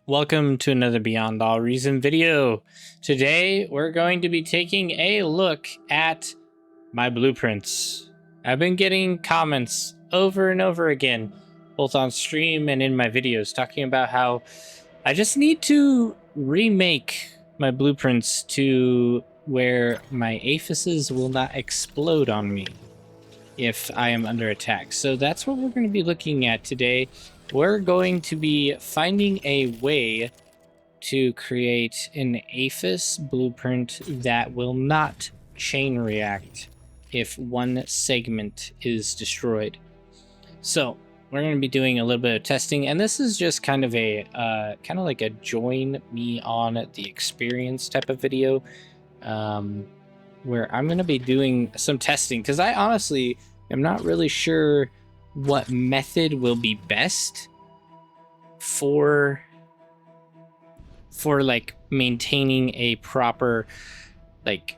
Welcome to another Beyond All Reason video. Today, we're going to be taking a look at my blueprints. I've been getting comments over and over again, both on stream and in my videos, talking about how I just need to remake my blueprints to where my AFUSs will not explode on me if I am under attack. So that's what we're going to be looking at today. We're going to be finding a way to create an AFUS blueprint that will not chain react if one segment is destroyed. So we're going to be doing a little bit of testing, and this is just kind of a like a join me on the experience type of video, where I'm going to be doing some testing because I honestly am not really sure what method will be best for like maintaining a proper like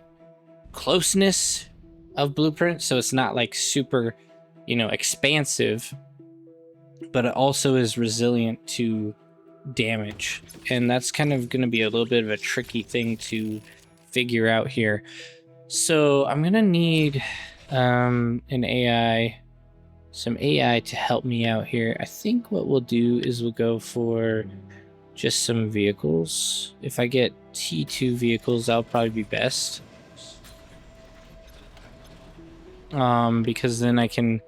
closeness of blueprint, so it's not like super expansive, but it also is resilient to damage. And that's kind of going to be a little bit of a tricky thing to figure out here. So I'm gonna need some AI to help me out here. I think what we'll do is we'll go for just some vehicles. If I get T2 vehicles, that'll probably be best. Because then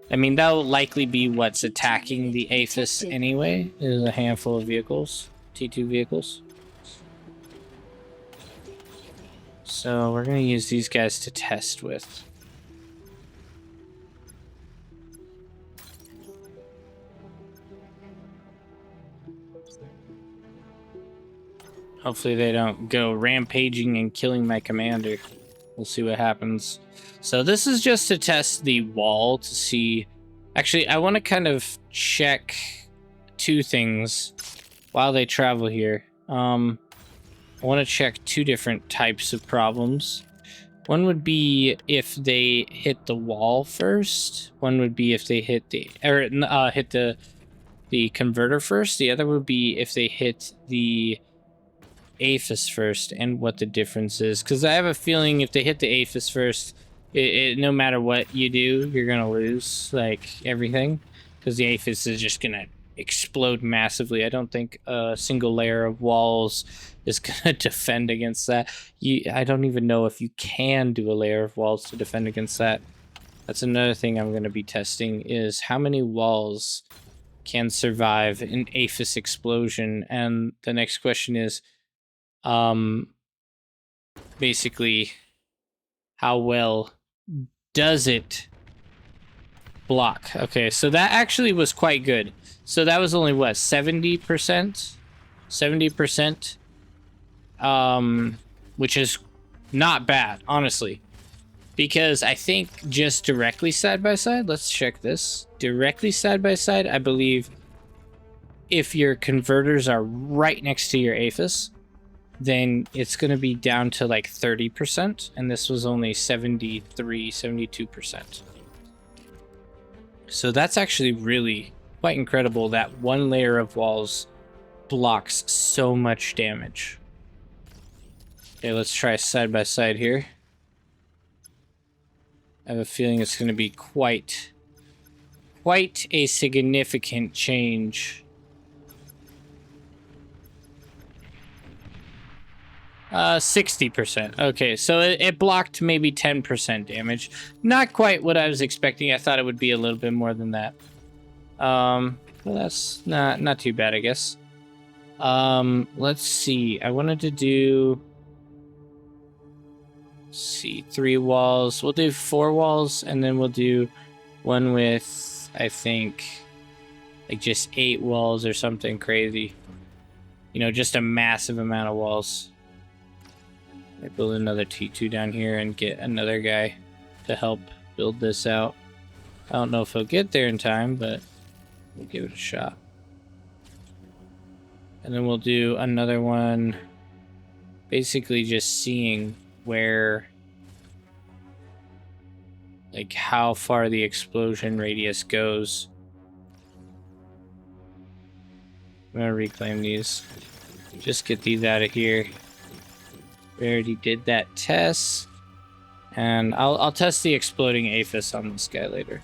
that'll likely be what's attacking the AFUS anyway, is a handful of vehicles, T2 vehicles. So we're gonna use these guys to test with. Hopefully they don't go rampaging and killing my commander. We'll see what happens. So this is just to test the wall to see. Actually, I want to kind of check two things while they travel here. I want to check two different types of problems. One would be if they hit the wall first. One would be if they hit the converter first. The other would be if they hit the AFUS first, and what the difference is, because I have a feeling if they hit the AFUS first, no matter what you do, you're gonna lose like everything, because the AFUS is just gonna explode massively. I don't think a single layer of walls is gonna defend against that. I don't even know if you can do a layer of walls to defend against that. That's another thing I'm gonna be testing, is how many walls can survive an AFUS explosion. And the next question is, basically, how well does it block? Okay, so that actually was quite good. So that was only what, 70%? 70%, which is not bad, honestly, because I think just directly side by side, let's check this, directly side by side, I believe if your converters are right next to your AFUS, then it's going to be down to like 30%, and this was only 73, 72%. So that's actually really quite incredible that one layer of walls blocks so much damage. Okay, let's try side by side here. I have a feeling it's going to be quite a significant change. 60%. Okay, so it blocked maybe 10% damage. Not quite what I was expecting. I thought it would be a little bit more than that. Well, that's not too bad, I guess. Let's see. I wanted to do... Let's see, 3 walls. We'll do 4 walls, and then we'll do one with, I think, like just 8 walls or something crazy. Just a massive amount of walls. I build another T2 down here and get another guy to help build this out. I don't know if he'll get there in time, but we'll give it a shot. And then we'll do another one, basically just seeing where, like how far the explosion radius goes. I'm gonna reclaim these. Just get these out of here. We already did that test. And I'll test the exploding AFUS on this guy later.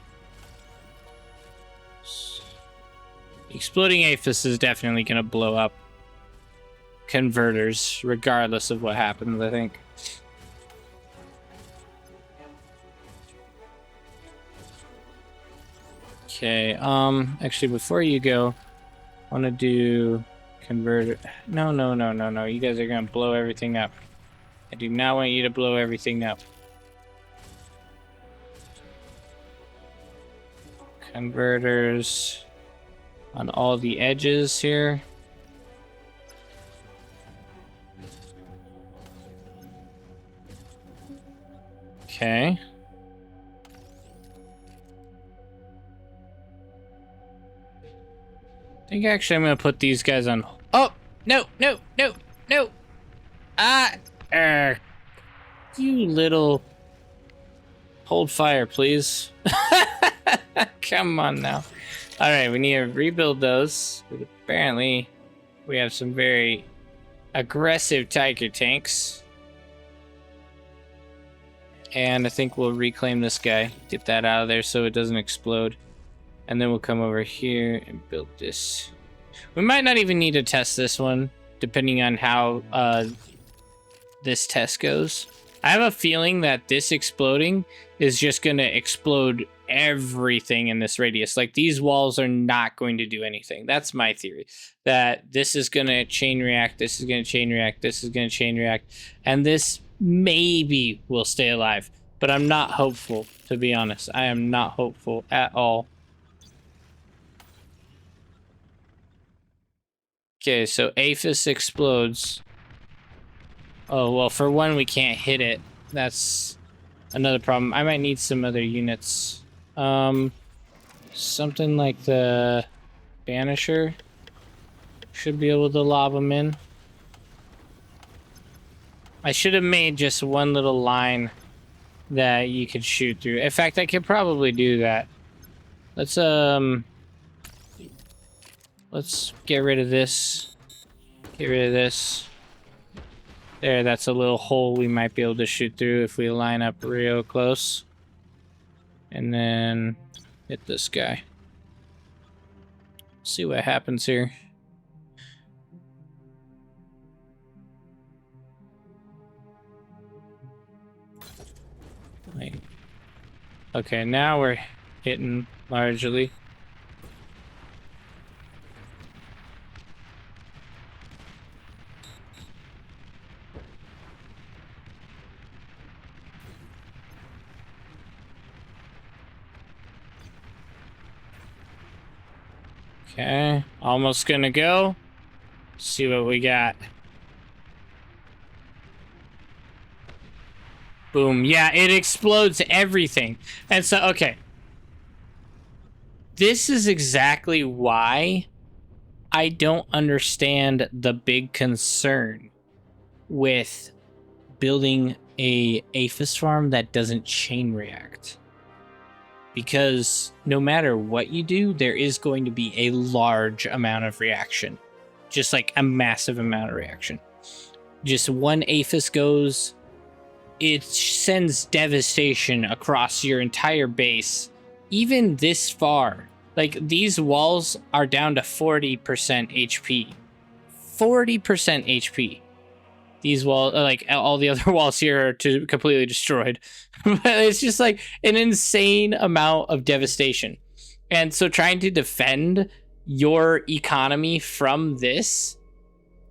Exploding AFUS is definitely gonna blow up converters, regardless of what happens, I think. Okay, actually, before you go, I want to do converter. No. You guys are gonna blow everything up. I do not want you to blow everything up. Converters on all the edges here. Okay. I think actually I'm gonna put these guys on. Oh no! Ah, you little. Hold fire, please. Come on now. All right, we need to rebuild those. Apparently, we have some very aggressive tiger tanks. And I think we'll reclaim this guy. Get that out of there so it doesn't explode. And then we'll come over here and build this. We might not even need to test this one, depending on how this test goes. I have a feeling that this exploding is just going to explode everything in this radius. Like, these walls are not going to do anything. That's my theory. That this is going to chain react, this is going to chain react, this is going to chain react, and this maybe will stay alive. But I'm not hopeful, to be honest. I am not hopeful at all. Okay, so AFUS explodes. Oh, well, for one, we can't hit it. That's another problem. I might need some other units. Something like the Banisher should be able to lob them in. I should have made just one little line that you could shoot through. In fact, I could probably do that. Let's get rid of this. Get rid of this. There, that's a little hole we might be able to shoot through if we line up real close. And then hit this guy. See what happens here. Wait. Okay, now we're hitting largely. Okay, almost gonna go. See what we got. Boom. Yeah, it explodes everything. And so, okay. This is exactly why I don't understand the big concern with building a AFUS farm that doesn't chain react. Because no matter what you do, there is going to be a large amount of reaction. Just like a massive amount of reaction. Just one AFUS goes, it sends devastation across your entire base, even this far. Like, these walls are down to 40% HP. 40% HP. These walls, like, all the other walls here are completely destroyed. But it's just like an insane amount of devastation. And so trying to defend your economy from this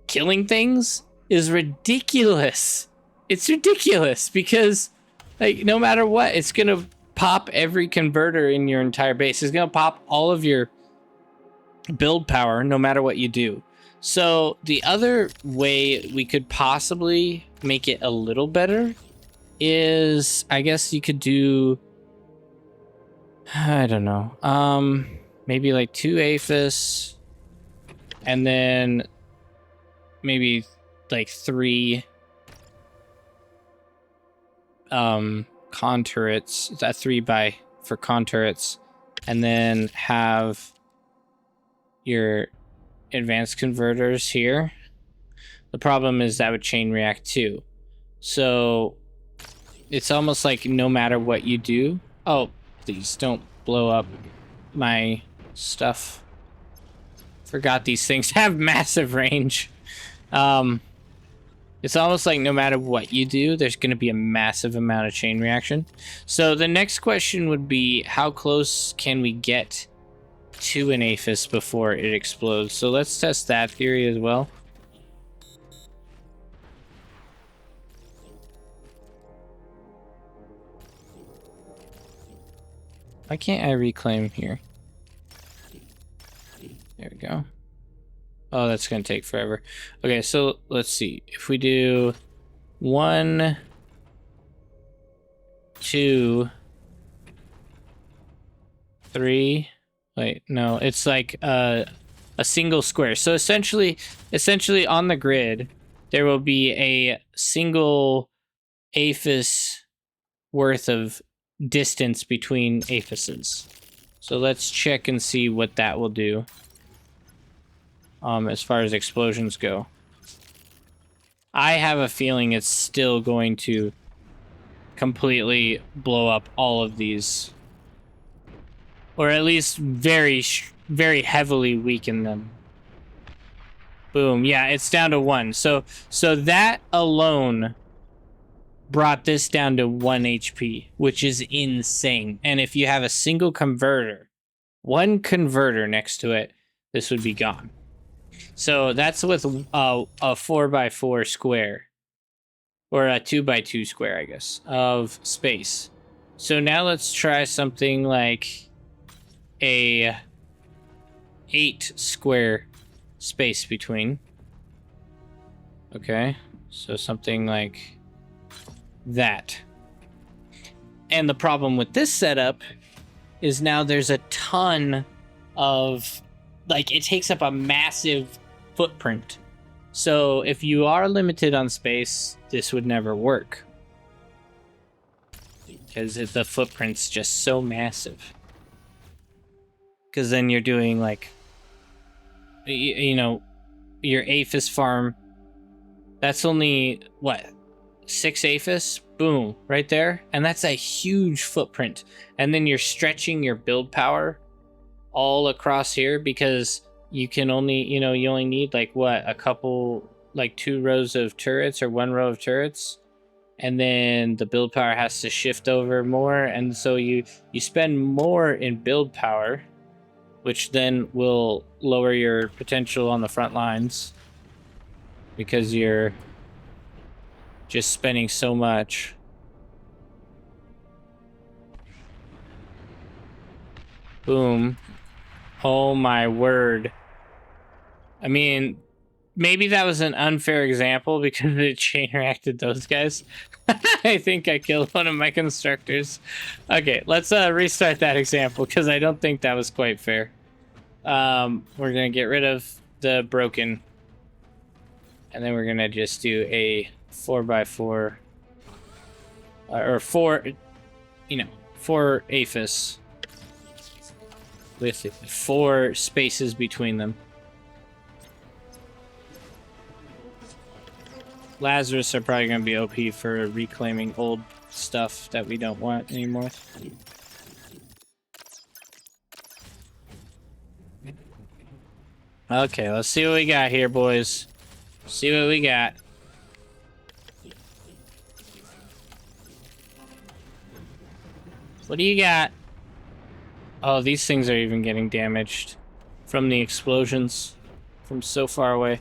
killing things is ridiculous. It's ridiculous because, like, no matter what, it's going to pop every converter in your entire base. It's going to pop all of your build power no matter what you do. So the other way we could possibly make it a little better is, I guess you could do, I don't know, maybe like 2 AFUS and then maybe like 3 con turrets, that 3 for con turrets, and then have your advanced converters here. The problem is that would chain react too. So it's almost like no matter what you do... Oh, please don't blow up my stuff. Forgot these things have massive range. It's almost like no matter what you do, there's going to be a massive amount of chain reaction. So the next question would be, how close can we get to an AFUS before it explodes? So let's test that theory as well. Why can't I reclaim here? There we go. Oh, that's going to take forever. Okay, so let's see. If we do 1, 2, 3. Wait, no, it's like a single square. So essentially on the grid, there will be a single AFUS worth of distance between AFUSes. So let's check and see what that will do. As far as explosions go. I have a feeling it's still going to completely blow up all of these. Or at least very heavily weaken them. Boom. Yeah, it's down to 1. So that alone brought this down to 1 HP, which is insane. And if you have a single converter, 1 converter next to it, this would be gone. So that's with a 4x4 square, or a 2x2 square, I guess, of space. So now let's try something like a 8 square space between. Okay, so something like that. And the problem with this setup is now there's a ton of, like, it takes up a massive footprint. So if you are limited on space, this would never work. Because the footprint's just so massive. Because then you're doing, like, you know, your AFUS farm. That's only, what, 6 AFUS? Boom, right there. And that's a huge footprint. And then you're stretching your build power all across here because you can only, you know, you only need like what, a couple, like 2 rows of turrets or 1 row of turrets, and then the build power has to shift over more, and so you spend more in build power, which then will lower your potential on the front lines because you're just spending so much. Boom. Oh my word. I mean, maybe that was an unfair example because it chain reacted those guys. I think I killed one of my constructors. Okay, let's restart that example because I don't think that was quite fair. We're going to get rid of the broken. And then we're going to just do a 4x4. Or 4, you know, 4 AFUS. With 4 spaces between them. Lazarus are probably going to be OP for reclaiming old stuff that we don't want anymore. Okay, let's see what we got here, boys. See what we got. What do you got? Oh, these things are even getting damaged from the explosions from so far away.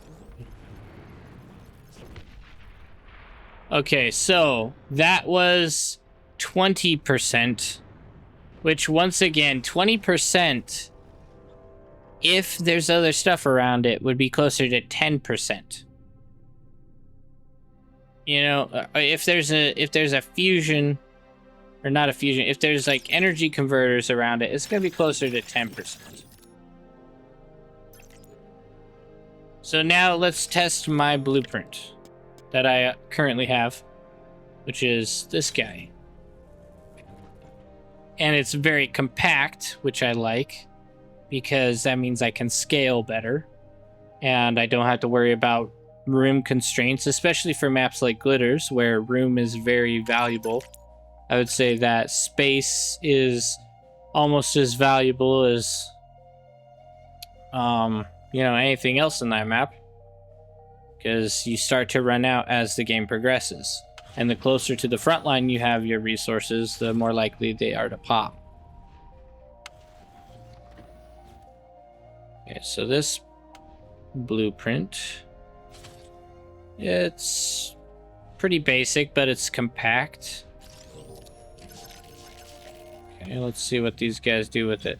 Okay, so that was 20%, which once again, 20%, if there's other stuff around it, would be closer to 10%. You know, if there's a fusion, or not a fusion, if there's like energy converters around it, it's going to be closer to 10%. So now let's test my blueprint that I currently have, which is this guy. And it's very compact, which I like, because that means I can scale better. and I don't have to worry about room constraints, especially for maps like Glitters, where room is very valuable. I would say that space is almost as valuable as, anything else in that map, because you start to run out as the game progresses. And the closer to the front line you have your resources, the more likely they are to pop. Okay, so this blueprint, it's pretty basic, but it's compact. Okay, let's see what these guys do with it.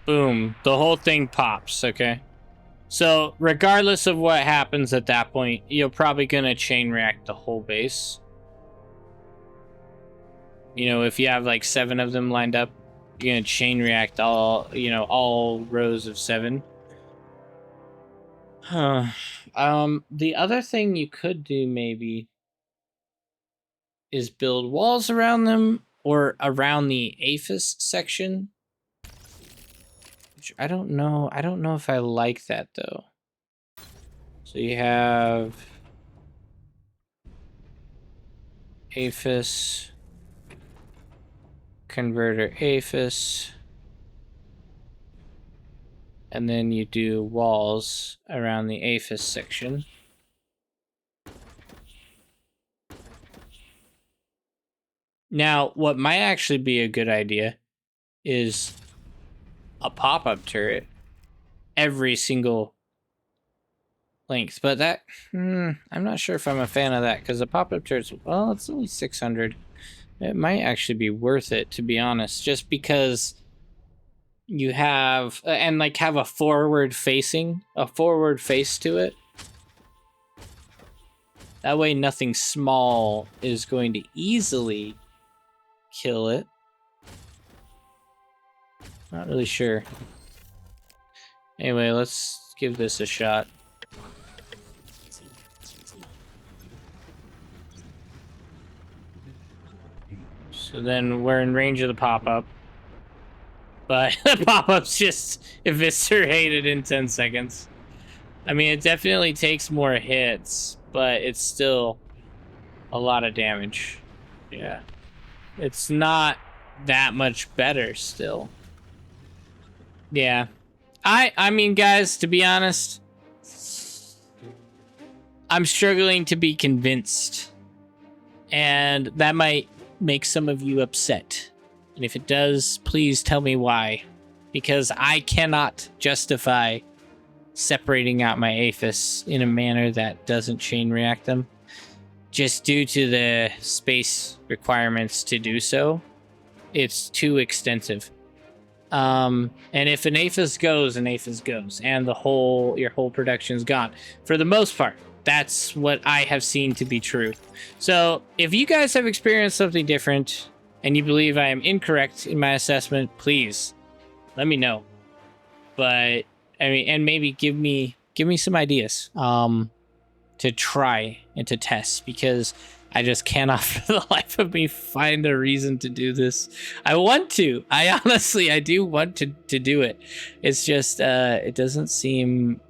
Boom, the whole thing pops, okay? So, regardless of what happens at that point, you're probably gonna chain react the whole base. You know, if you have like 7 of them lined up, you're gonna chain react all rows of 7. The other thing you could do maybe is build walls around them or around the AFUS section. Which I don't know if I like that though. So you have AFUS, converter AFUS, and then you do walls around the AFUS section. Now, what might actually be a good idea is a pop-up turret every single length, but that I'm not sure if I'm a fan of that, because the pop-up turrets, well, it's only 600. It might actually be worth it, to be honest, just because you have and like have a forward face to it. That way nothing small is going to easily kill it. Not really sure. Anyway, let's give this a shot. So then we're in range of the pop-up. But the pop-up's just eviscerated in 10 seconds. I mean, it definitely takes more hits, but it's still a lot of damage. Yeah. It's not that much better still. Yeah. I mean, guys, to be honest, I'm struggling to be convinced. And that might make some of you upset. And if it does, please tell me why. Because I cannot justify separating out my AFUS in a manner that doesn't chain react them, just due to the space requirements to do so. It's too extensive. And if an AFUS goes, an AFUS goes, and your whole production's gone. For the most part, that's what I have seen to be true. So if you guys have experienced something different and you believe I am incorrect in my assessment, please let me know. But I mean, and maybe give me some ideas to try and to test, because I just cannot for the life of me find a reason to do this. I want to. I do want to do it. It's just it doesn't seem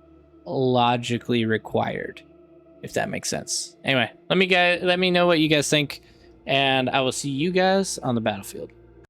logically required, if that makes sense. Anyway, let me know what you guys think, and I will see you guys on the battlefield.